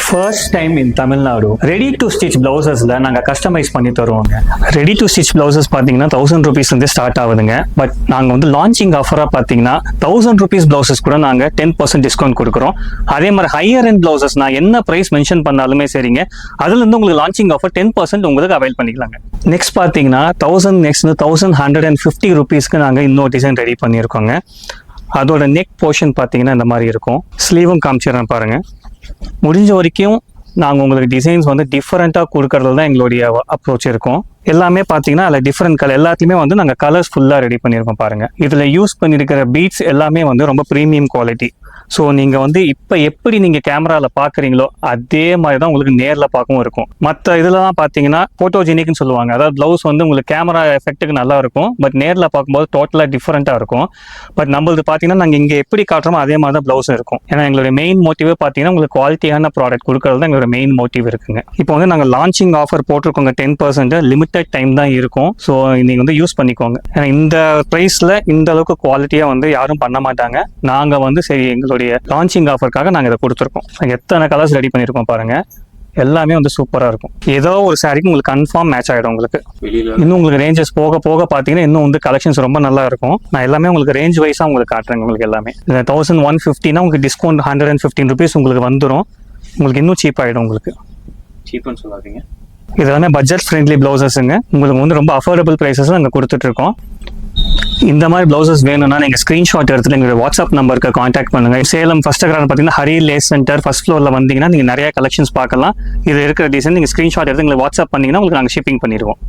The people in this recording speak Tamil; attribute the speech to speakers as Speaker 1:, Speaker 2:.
Speaker 1: First time in Tamil Nadu ready to stitch பிளவுசஸ்ல நாங்க கஸ்டமைஸ் பண்ணி தருவோங்க. ரெடி டு ஸ்டிச் பிளவுசஸ் பாத்தீங்கன்னா 1000 rupees இருந்து ஸ்டார்ட் ஆகுதுங்க. பட் நாங்க வந்து லான்ச்சிங் ஆஃபரா பாத்தீங்கன்னா 1000 rupees பிளவுசஸ் கூட நாங்க 10% டிஸ்கவுண்ட் கொடுக்குறோம். அதே மாதிரி ஹையர் எண்ட் பிளவுசஸ் நான் என்ன பிரைஸ் மென்ஷன் பண்ணாலுமே சரிங்க, அதுல இருந்து உங்களுக்கு லான்ச்சிங் ஆஃபர் 10% உங்களுக்கு அவைல் பண்ணிக்கலாங்க. நெக்ஸ்ட் பாத்தீங்கன்னா 1150 rupeesக்கு நாங்க இன்னொரு டிசைன் ரெடி பண்ணியிருக்கோங்க. அதோட நெக் போர்ஷன் பாத்தீங்கன்னா இந்த மாதிரி இருக்கும். ஸ்லீவும் காமிச்சிடறேன் பாருங்க. முடிஞ்ச வரைக்கும் நாங்கள் உங்களுக்கு டிசைன்ஸ் வந்து டிஃப்ரெண்ட்டாக கொடுக்கறதுல தான் எங்களுடைய அப்ரோச் இருக்கும். எல்லாமே பார்த்தீங்கன்னா அதில் டிஃப்ரெண்ட் கலர் எல்லாத்துலேயுமே வந்து நாங்கள் கலர்ஸ் ஃபுல்லாக ரெடி பண்ணியிருக்கோம் பாருங்கள். இதில் யூஸ் பண்ணியிருக்கிற பீட்ஸ் எல்லாமே வந்து ரொம்ப ப்ரீமியம் குவாலிட்டி. ஸோ நீங்கள் வந்து இப்போ எப்படி நீங்கள் கேமராவில் பார்க்குறீங்களோ அதே மாதிரி தான் உங்களுக்கு நேரில் பார்க்கவும் இருக்கும். மற்ற இதெல்லாம் பார்த்தீங்கன்னா ஃபோட்டோஜெனிக்னு சொல்லுவாங்க. அதாவது ப்ளவுஸ் வந்து உங்களுக்கு கேமரா எஃபெக்ட்டுக்கு நல்லா இருக்கும், பட் நேரில் பார்க்கும்போது டோட்டலாக டிஃப்ரெண்ட்டாக இருக்கும். பட் நம்மளுக்கு பார்த்தீங்கன்னா நாங்கள் இங்கே எப்படி காட்டுறோமோ அதே மாதிரி தான் ப்ளவுஸும் இருக்கும். ஏன்னா எங்களுடைய மெயின் மோட்டிவே பார்த்தீங்கன்னா உங்களுக்கு குவாலிட்டியான ப்ராடக்ட் கொடுக்கறது தான் எங்களோட மெயின் மோட்டிவ் இருக்குங்க. இப்போ வந்து நாங்கள் லான்ச்சிங் ஆஃபர் போட்டிருக்கோங்க. 10% லிமிட்டட் டைம் தான் இருக்கும். ஸோ நீங்கள் வந்து யூஸ் பண்ணிக்கோங்க. ஏன்னா இந்த ப்ரைஸில் இந்த அளவுக்கு குவாலிட்டியாக வந்து யாரும் பண்ண மாட்டாங்க. நாங்கள் வந்து சரி எங்களுடைய லான்ச்சிங் ஆஃபருக்காக நாங்கள் இதை கொடுத்துருக்கோம். எத்தனை கலர்ஸ் ரெடி பண்ணியிருக்கோம் பாருங்க. எல்லாமே வந்து சூப்பராக இருக்கும். ஏதோ ஒரு சாரிக்கு உங்களுக்கு கன்ஃபார்ம் மேட்ச் ஆகிடும். உங்களுக்கு இன்னும் உங்களுக்கு ரேஞ்சஸ் போக போக பார்த்தீங்கன்னா இன்னும் வந்து கலெக்ஷன்ஸ் ரொம்ப நல்லா இருக்கும். நான் எல்லாமே உங்களுக்கு ரேஞ்ச் வைஸாக உங்களுக்கு காட்டுறேங்க. உங்களுக்கு எல்லாமே 1150 உங்களுக்கு டிஸ்கவுண்ட் 115 rupees உங்களுக்கு வந்துடும். உங்களுக்கு இன்னும் சீப் ஆகிடும். உங்களுக்கு
Speaker 2: சீப்னு சொல்லாதீங்க.
Speaker 1: இதெல்லாமே பட்ஜெட் ஃப்ரெண்ட்லி பிளவுசஸ்ங்க. உங்களுக்கு வந்து ரொம்ப அஃபோர்டபுள் ப்ரைஸஸ் நாங்கள் கொடுத்துட்ருக்கோம். இந்த மாதிரி பிளவுசஸ் வேணும்னா நீங்கள் ஸ்க்ரீன்ஷாட் எடுத்துட்டு எங்களுடைய வாட்ஸ்அப் நம்பருக்கு காண்டாக்ட் பண்ணுங்க. சேலம் ஃபர்ஸ்ட் கிராண்ட் பார்த்தீங்கன்னா ஹரி லேஸ் சென்டர் ஃபர்ஸ்ட் ஃப்ளோரில் வந்தீங்கன்னா நீங்கள் நிறைய கலெக்ஷன்ஸ் பார்க்கலாம். இது இருக்கிற டிசைன் நீங்கள் ஸ்க்ரீன்ஷாட் எடுத்து எங்களுக்கு வாட்ஸ்அப் பண்ணீங்கன்னா உங்களுக்கு நாங்கள் ஷிப்பிங் பண்ணிடுவோம்.